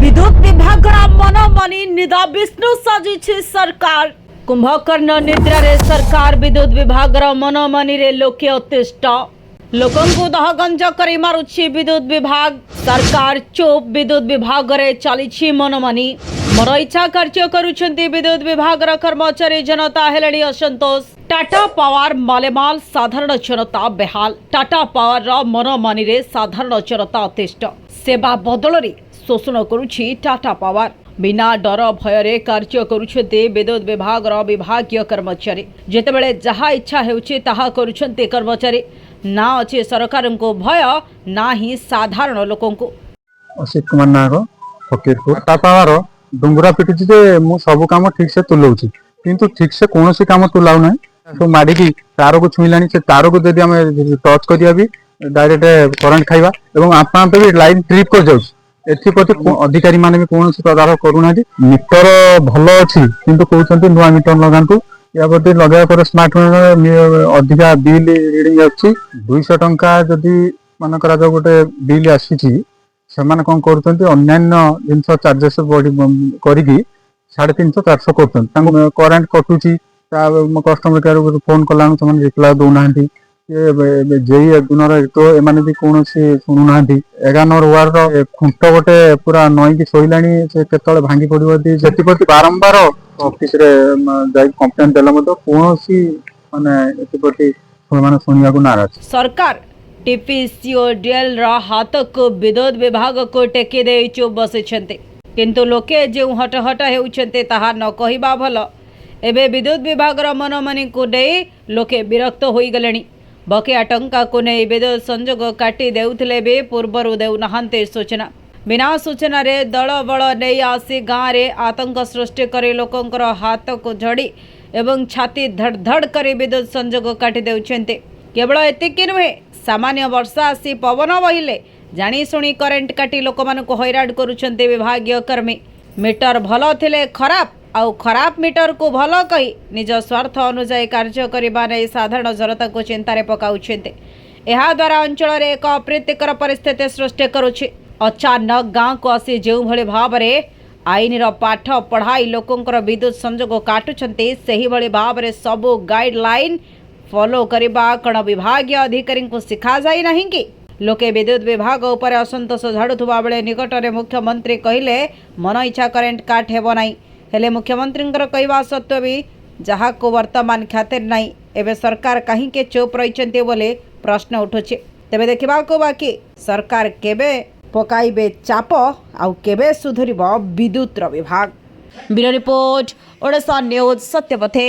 विद्युत विभाग मनमानी निदा विष्णु साजिछि सरकार। कुंभकर्ण निद्रा रे सरकार विद्युत विभाग मनमानी रे लोके अतिष्ठ लोकंकु दहगंज करी मारुछि विद्युत विभाग। सरकार चुप, विद्युत विभाग रे चलिछि मनमानी। मन इच्छा कार्य करुछंती विद्युत विभाग कर्मचारी, जनता हेलेनी असंतोष। टाटा पावर मालेमाल साधारण जनता बेहाल। टाटा पावर मनमानी रे साधारण जनता अतिष्ठ। सेवा बदल रे शोषण करुछि टाटा पावर। बिना डर भय कार्य करुछंती विद्युत विभाग विभागीय कर्मचारी। जेतेबेले जहा इच्छा हेउछि ताहा करुछंती कर्मचारी। ना अच्छे सरकार को भय, ना ही साधारण लोकों को। असित कुमार नाग फकीरपुर। टाटा पावर डुंगरा पिटुछि जे मु सब काम ठीक से तुलौछि, किंतु ठीक से कौन सी काम तुलाउ नै। तो माडिकी तार को छुईलानी, से तार को जदि हम टच करिया भी डायरेक्ट करंट खाइबा एवं आपा पे भी लाइन ट्रिप कर जाउछि। एथिप्रति अधिकारी माने भी कौन तदारख करूना। मीटर भल अच्छी किंतु कहते नुआ मीटर लगातु। या प्रति लगे पर स्मार्ट अधिका बिल रिडिंग आछि। 200 टंका जदि मान करा जो गोटे बिल आसी कौन कर अन्न्य जिनस चार्जेस करी 350 400 कर करेन्ट कटुची। कस्टमर केयर फोन कला रिप्लाई दौना जेई गुणर तो एमाने भी कौन शुणुना। 11 नंबर वार्ड खुंट गोटे पूरा नईकी शोला से केतले भांगी पड़ो से बारंबार ऑफिस रे जाई कंप्लेन देला कौन माने शुणा नाराज। सरकार टीपीसीओडीएल हाथ को विद्युत विभाग को टेकी दे चुप बसिछन्ते, किंतु लोके जो हटहट हेउछन्ते ताहा न कहिबा भल। एबे विद्युत विभाग मनमानी को नहीं लोके विरक्त होई गलेनी। बकेया टंका को नहीं विद्युत संजोग काटी देउथिले बे पूर्वरु देउनाहांते सूचना। बिना सूचना रे दल बल नहीं आसी गाँव रे आतंक सृष्टि करी लोकंकर हाथ को झड़ी एवं छाती धड़ धड़ करी विद्युत संजोग काटी देउछन्ते। केवल एतिकी नुहे, सामान्य वर्षा आसी पवन बहिले जानी शुणी करेन्ट काटी लोकमानकु हैरान करुछन्ते विभागीय कर्मी। मीटर भल थिले खराब आउ खराब मीटर को भल कही निज स्वार्थ अनुसार कार्य करने नहीं साधारण जनता को चिंतार पकाउछन्ते। एहा द्वारा अंचल रे एक अप्रीतिकर परिस्थिति सृष्टि करुछि। अचानक गाँव को आसी जो भली भाव रे आईन पाठ पढ़ाई लोकंकर विद्युत संजोग काटुछन्ते, सेही भली भाव रे सबु गाइडलाइन फॉलो करबा कण विभागीय अधिकारी को शिखा जाई नहीं कि। लोके विद्युत विभाग उपर असंतोष झाड़ुवा बेले निकट में मुख्यमंत्री कहले मन इच्छा करेन्ट काट हेब नाही। हेले मुख्यमंत्री कहवा सत्वे भी जहा को वर्तमान ख्यातिर नहीं। एबे सरकार कहीं के चुप रही बोले प्रश्न उठुचे। तेबे देखा बाकी सरकार केबे पकाइबे चाप आउ केबे सुधरिब विद्युत विभाग। Bureau report, Odisha news, सत्यपथे।